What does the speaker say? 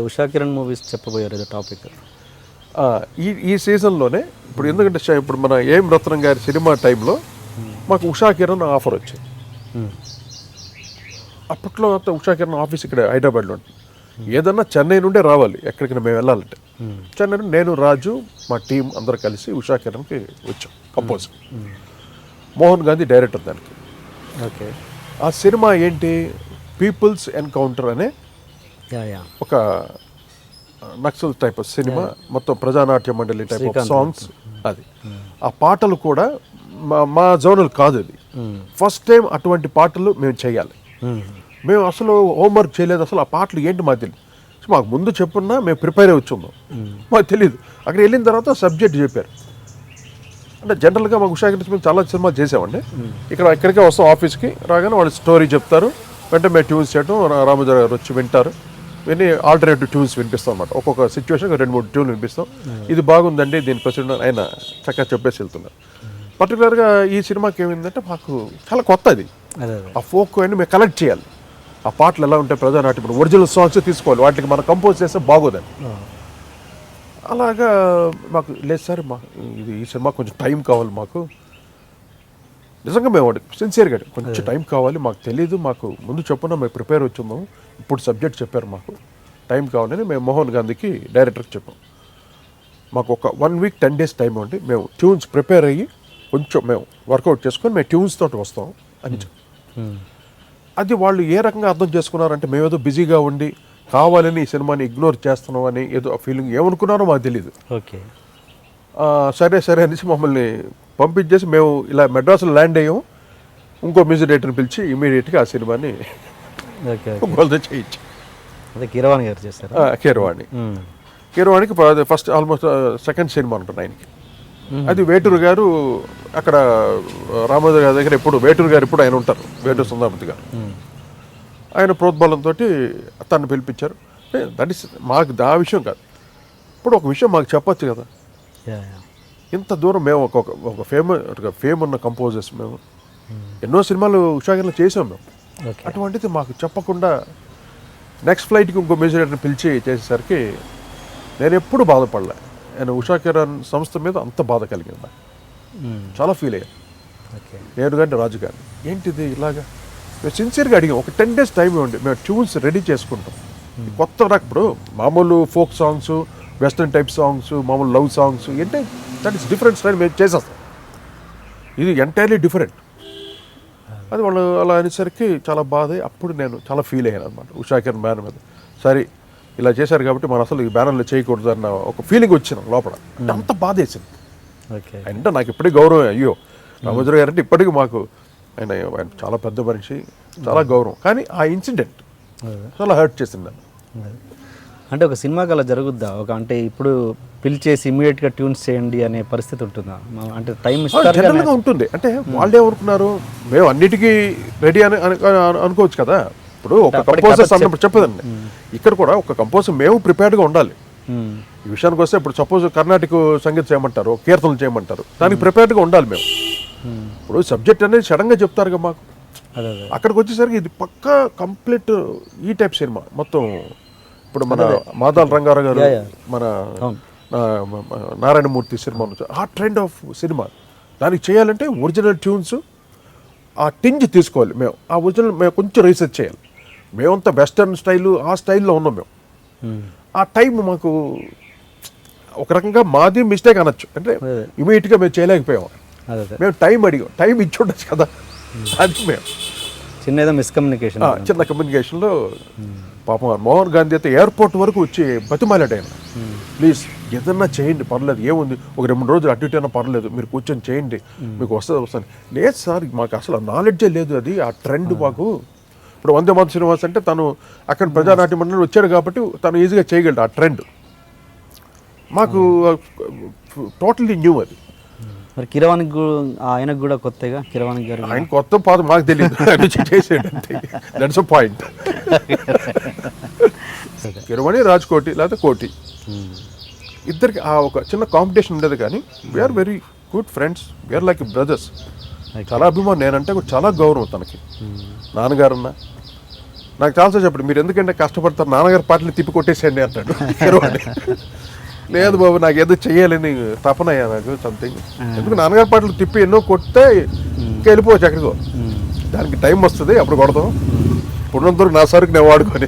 Usha Kiran movies చెప్పబోయారు ఏదో topic. ఈ సీజన్లోనే ఇప్పుడు ఎందుకంటే ఇప్పుడు మన ఏం రత్నం గారి సినిమా టైంలో మాకు ఉషా కిరణ్ ఆఫర్ వచ్చింది. అప్పట్లో ఉషా కిరణ్ ఆఫీస్ ఇక్కడ హైదరాబాద్లో ఉంటుంది. ఏదన్నా చెన్నై నుండే రావాలి ఎక్కడికైనా మేము వెళ్ళాలంటే. చెన్నై నుండి నేను, రాజు, మా టీం అందరూ కలిసి ఉషా కిరణ్కి వచ్చాం. కంపోజర్ మోహన్ గాంధీ డైరెక్టర్ దానికి. ఓకే. ఆ సినిమా ఏంటి, పీపుల్స్ ఎన్కౌంటర్ అనే ఒక నక్సల్ టైప్ ఆఫ్ సినిమా, మొత్తం ప్రజానాట్య మండలి టైప్ ఆఫ్ సాంగ్స్. అది ఆ పాటలు కూడా మా జోనల్ కాదు. అది ఫస్ట్ టైం అటువంటి పాటలు మేము చేయాలి. మేము అసలు హోంవర్క్ చేయలేదు. అసలు ఆ పాటలు ఏంటి మాకు తెలియదు. మాకు ముందు చెప్పున్నా మేము ప్రిపేర్ అయి వచ్చున్నాం, మాకు తెలియదు. అక్కడ వెళ్ళిన తర్వాత సబ్జెక్ట్ చెప్పారు. అంటే జనరల్గా మాకు ఉషా కిరణ్ మేము చాలా సినిమాలు చేసామండి. ఇక్కడికే వస్తాం ఆఫీస్కి, రాగానే వాళ్ళు స్టోరీ చెప్తారు, వెంటనే మేము ట్యూన్స్ చేయడం, రామోజీ గారు వచ్చి వింటారు, విని ఆల్టర్నేటివ్ ట్యూన్స్ వినిపిస్తాం అనమాట. ఒక్కొక్క సిచ్యువేషన్కి 2-3 ట్యూన్లు వినిపిస్తాం. ఇది బాగుందండి, దీని ప్రొసీడర్ ఆయన చక్కగా చెప్పేసి వెళ్తున్నారు. పర్టికులర్గా ఈ సినిమాకి ఏమైందంటే మాకు చాలా కొత్త అది. ఆ ఫోక్ అని మేము కలెక్ట్ చేయాలి. ఆ పాటలు ఎలా ఉంటాయి, ప్రజానాట్యం ఇప్పుడు ఒరిజినల్ సాంగ్స్ తీసుకోవాలి, వాటికి మనం కంపోజ్ చేస్తే బాగోదని. అలాగా మాకు లేదు సార్, ఈ సినిమా కొంచెం టైం కావాలి మాకు. నిజంగా మేము సిన్సియర్గా కొంచెం టైం కావాలి, మాకు తెలీదు, మాకు ముందు చెప్పున్నా మేము ప్రిపేర్ వచ్చాము, ఇప్పుడు సబ్జెక్ట్ చెప్పారు, మాకు టైం కావాలని మేము మోహన్ గాంధీకి డైరెక్టర్కి చెప్పాం. మాకు ఒక 1 వీక్ 10 days టైం ఉండి మేము ట్యూన్స్ ప్రిపేర్ అయ్యి కొంచెం మేము వర్కౌట్ చేసుకొని మేము ట్యూన్స్ తోటి వస్తాం అని చెప్పి. అది వాళ్ళు ఏ రకంగా అర్థం చేసుకున్నారంటే మేమేదో బిజీగా ఉండి కావాలని ఈ సినిమాని ఇగ్నోర్ చేస్తున్నాం అని ఏదో ఫీలింగ్ ఏమనుకున్నారో మాకు తెలియదు. ఓకే. సరే అనేసి మమ్మల్ని పంపించేసి మేము ఇలా మెడ్రాస్లో ల్యాండ్ అయ్యాము. ఇంకో మ్యూజిక్ డైరెక్టర్ని పిలిచి ఇమీడియట్గా ఆ సినిమాని గోల్తో చేయించి. అదే కీరవాణి గారు చేస్తారు. కీరవాణికి ఫస్ట్ ఆల్మోస్ట్ సెకండ్ సినిమా ఉంటుంది ఆయనకి. అది వేటూరు గారు అక్కడ రామోజీ గారి దగ్గర ఎప్పుడు వేటూరు గారు ఇప్పుడు ఆయన ఉంటారు, వేటూరు సుందరమూర్తి గారు. ఆయన ప్రోద్బలంతో తను పిలిపించారు. దట్ ఇస్ మాకు ఆ విషయం కాదు. ఇప్పుడు ఒక విషయం మాకు చెప్పచ్చు కదా, ఇంత దూరం మేము ఒక ఫేమ్ ఉన్న కంపోజర్స్, మేము ఎన్నో సినిమాలు ఉషా కిరణ్ చేసాం మేము. అటువంటిది మాకు చెప్పకుండా నెక్స్ట్ ఫ్లైట్కి ఇంకో మ్యూజిక్ డైరెక్టర్ని పిలిచి చేసేసరికి నేను ఎప్పుడు బాధపడలే. నేను ఉషా కిరణ్ సంస్థ మీద అంత బాధ కలిగింది, చాలా ఫీల్ అయ్యాను. నేను కానీ రాజు గారు ఏంటిది ఇలాగా మేము సిన్సియర్గా అడిగాం. ఒక 10 days టైం ఇవ్వండి, మేము ట్యూన్స్ రెడీ చేసుకుంటాం. కొత్త ఇప్పుడు మామూలు folk songs, western type songs, మామూలు లవ్ సాంగ్స్ ఏంటి, దట్ ఈస్ డిఫరెంట్ స్టైల్ మేము చేసేస్తాం. ఇది ఎంటైర్లీ డిఫరెంట్. అది వాళ్ళు అలా అనేసరికి చాలా బాధ. అప్పుడు నేను చాలా ఫీల్ అయ్యాను అనమాట ఉషా కిరణ్ బ్యానర్ మీద. సరే ఇలా చేశారు కాబట్టి మనం అసలు ఈ బ్యానర్లో చేయకూడదు అన్న ఒక ఫీలింగ్ వచ్చిన లోపల. అంత బాధ వేసింది. అంటే నాకు ఇప్పటికీ గౌరవం. అయ్యో రామోజీ గారు అంటే ఇప్పటికీ మాకు ఆయన చాలా పెద్ద మనిషి, చాలా గౌరవం. కానీ ఆ ఇన్సిడెంట్ చాలా హర్ట్ చేసింది నన్ను. అంటే ఒక సినిమాకి అలా జరుగుద్దా? అంటే ఇప్పుడు పిలిచేసి ఇమీడియట్గా ట్యూన్స్ చేయండి అనే పరిస్థితి ఉంటుందా? అంటే టైం జనరల్గా ఉంటుంది. అంటే వాళ్ళే అనుకున్నారు మేము అన్నిటికీ రెడీ అని అనుకోవచ్చు కదా. ఇప్పుడు ఒక కంపోజర్స్ అన్నప్పుడు చెప్పదండి, ఇక్కడ కూడా ఒక కంపోజర్ మేము ప్రిపేర్డ్గా ఉండాలి. ఈ విషయానికి వస్తే ఇప్పుడు సపోజ్ కర్ణాటక సంగీతం చేయమంటారు, కీర్తనలు చేయమంటారు, దానికి ప్రిపేర్డ్గా ఉండాలి మేము. ఇప్పుడు సబ్జెక్ట్ అనేది సడన్గా చెప్తారు కదా మాకు. అక్కడికి వచ్చేసరికి ఇది పక్కా కంప్లీట్ ఈ టైప్ సినిమా మొత్తం. ఇప్పుడు మన మాదాల రంగారావు గారు, మన నారాయణమూర్తి సినిమా, ఆ ట్రెండ్ ఆఫ్ సినిమా దానికి చేయాలంటే ఒరిజినల్ ట్యూన్స్ ఆ టింజ్ తీసుకోవాలి. మేము ఆ ఒరిజినల్ మేము కొంచెం రీసెర్చ్ చేయాలి. మేమంతా వెస్టర్న్ స్టైలు ఆ స్టైల్లో ఉన్నాం మేము. ఆ టైం మాకు ఒక రకంగా మాది మిస్టేక్ అనొచ్చు. అంటే ఇమీడియట్గా మేము చేయలేకపోయాము. మేము టైం అడిగాం, టైం ఇచ్చి ఉండొచ్చు కదా. అది మేము చిన్న కమ్యూనికేషన్లో పాపం మోహన్ గాంధీ అయితే ఎయిర్పోర్ట్ వరకు వచ్చి బతిమాలాడు ఆయన, ప్లీజ్ ఏదన్నా చేయండి పర్లేదు, ఏముంది ఒక 2-3 రోజులు అటు ఇటు అయినా పర్లేదు, మీరు కూర్చొని చేయండి, మీకు వస్తుంది. లేదు సార్ మాకు అసలు నాలెడ్జే లేదు, అది ఆ ట్రెండ్ మాకు. ఇప్పుడు వందే మాతరం శ్రీనివాస్ అంటే తను అక్కడ ప్రజానాట్య మండలి వచ్చాడు కాబట్టి తను ఈజీగా చేయగలడు. ఆ ట్రెండ్ మాకు టోటల్లీ న్యూ. అది మరి కీరవాణి ఆయనకు కూడా కొత్తగా, కీరవాణి గారు ఆయన కొత్త పాత మాకు తెలియదు, చేసాడు అంతే. That's a point. Keeravani, Rajkoti లేదా కోటి ఇద్దరికి ఆ ఒక చిన్న కాంపిటీషన్ ఉండేది. కానీ we're very good friends, we're like brothers. చాలా అభిమానం, నేనంటే చాలా గౌరవం తనకి. నాన్నగారన్నా నాకు చాలాసార్లు చెప్పండి, మీరు ఎందుకంటే కష్టపడతారు, నాన్నగారి పాటలు తిప్పి కొట్టేసేయండి అంటాడు హీరోని. లేదు బాబు, నాకు ఏదో చెయ్యాలని తపనయ్యా నాకు సంథింగ్. ఎందుకు నాన్నగారి పాటలు తిప్పి ఎన్నో కొడితే ఇంకా వెళ్ళిపోవచ్చు ఎక్కడికో. దానికి టైం వస్తుంది, అప్పుడు కొడతాం. ఇప్పుడున్నంతవరకు నా సరుకు నేను వాడుకొని